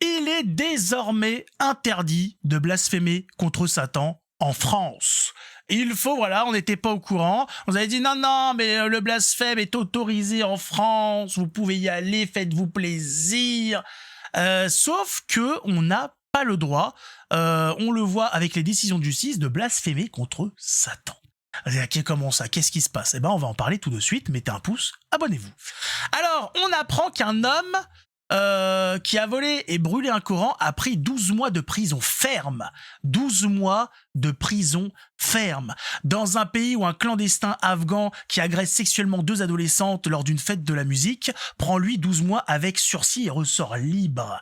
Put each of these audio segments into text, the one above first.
Il est désormais interdit de blasphémer contre Satan en France. Il faut, voilà, on n'était pas au courant. On avait dit non, mais le blasphème est autorisé en France, vous pouvez y aller, faites-vous plaisir. Sauf que on n'a pas le droit, on le voit avec les décisions de justice, de blasphémer contre Satan. Comment ça? Qu'est-ce qui se passe? Eh ben, on va en parler tout de suite. Mettez un pouce, abonnez-vous. Alors, on apprend qu'un homme qui a volé et brûlé un Coran a pris 12 mois de prison ferme. 12 mois de prison ferme. Dans un pays où un clandestin afghan qui agresse sexuellement 2 adolescentes lors d'une fête de la musique prend lui 12 mois avec sursis et ressort libre.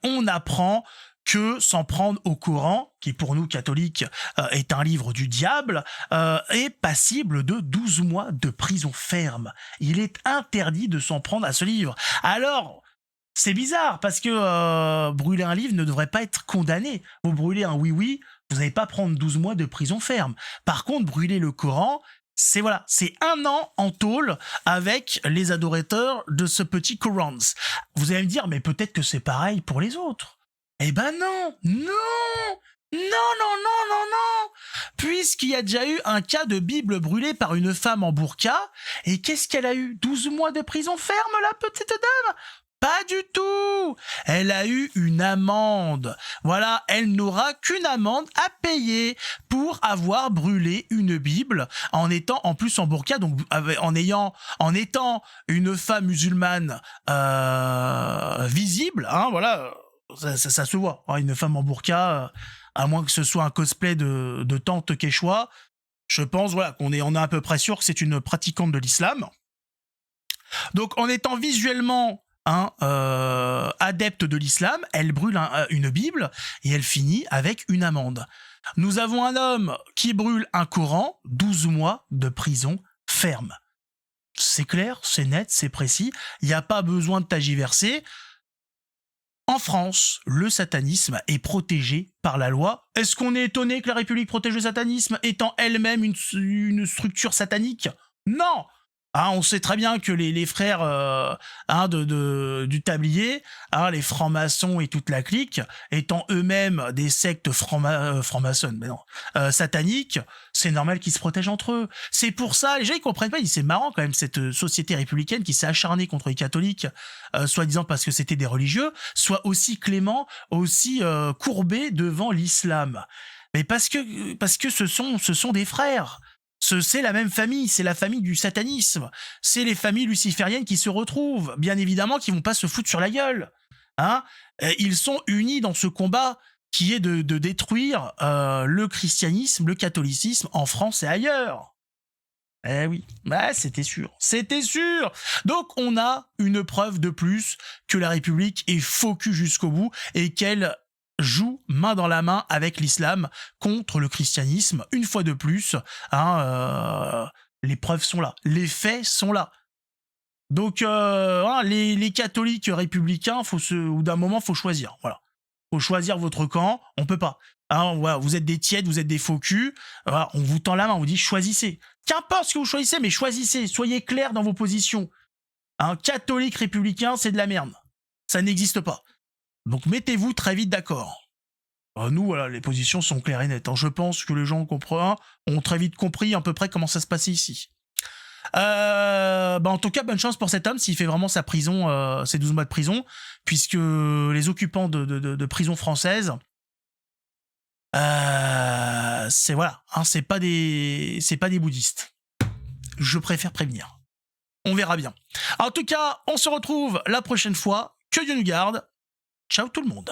On apprend que s'en prendre au Coran, qui pour nous catholiques est un livre du diable, est passible de 12 mois de prison ferme. Il est interdit de s'en prendre à ce livre. Alors, c'est bizarre, parce que brûler un livre ne devrait pas être condamné. Vous brûlez un oui-oui, vous n'allez pas prendre 12 mois de prison ferme. Par contre, brûler le Coran, c'est 1 an en tôle avec les adorateurs de ce petit Coran. Vous allez me dire, mais peut-être que c'est pareil pour les autres. Eh ben non, puisqu'il y a déjà eu un cas de Bible brûlée par une femme en burqa, et qu'est-ce qu'elle a eu? 12 mois de prison ferme, la petite dame? Pas du tout. Elle a eu une amende. Voilà, elle n'aura qu'une amende à payer pour avoir brûlé une Bible en étant en plus en burqa, donc en étant une femme musulmane visible, hein, voilà. Ça se voit, hein, une femme en burqa, à moins que ce soit un cosplay de tante Quechua, je pense voilà, on est à peu près sûr que c'est une pratiquante de l'islam. Donc en étant visuellement adepte de l'islam, elle brûle une Bible et elle finit avec une amende. Nous avons un homme qui brûle un Coran, 12 mois de prison ferme. C'est clair, c'est net, c'est précis, il n'y a pas besoin de tagiverser. En France, le satanisme est protégé par la loi. Est-ce qu'on est étonné que la République protège le satanisme étant elle-même une structure satanique? Non! On sait très bien que les frères du tablier, les francs-maçons et toute la clique, étant eux-mêmes des sectes francs-maçonnes, mais non, sataniques, c'est normal qu'ils se protègent entre eux. C'est pour ça, les gens ils comprennent pas, ils disent c'est marrant quand même cette société républicaine qui s'est acharnée contre les catholiques, soi-disant parce que c'était des religieux, soit aussi clément, aussi courbé devant l'islam. Mais parce que ce sont des frères. C'est la même famille, c'est la famille du satanisme. C'est les familles lucifériennes qui se retrouvent, bien évidemment, qui vont pas se foutre sur la gueule. Ils sont unis dans ce combat qui est de détruire le christianisme, le catholicisme en France et ailleurs. Eh oui, c'était sûr. Donc on a une preuve de plus que la République est faux cul jusqu'au bout et qu'elle joue main dans la main avec l'islam contre le christianisme. Une fois de plus, les preuves sont là, les faits sont là. Donc les catholiques républicains, au d'un moment, faut choisir. Voilà, faut choisir votre camp. On peut pas. Voilà, vous êtes des tièdes, vous êtes des faux culs. Voilà, on vous tend la main, on vous dit choisissez. Qu'importe ce que vous choisissez, mais choisissez. Soyez clairs dans vos positions. Un catholique républicain, c'est de la merde. Ça n'existe pas. Donc mettez-vous très vite d'accord. Nous, voilà, les positions sont claires et nettes. Je pense que les gens ont très vite compris à peu près comment ça se passait ici. En tout cas, bonne chance pour cet homme s'il fait vraiment sa prison, ses 12 mois de prison, puisque les occupants de prisons françaises, c'est pas des bouddhistes. Je préfère prévenir. On verra bien. En tout cas, on se retrouve la prochaine fois. Que Dieu nous garde. Ciao tout le monde.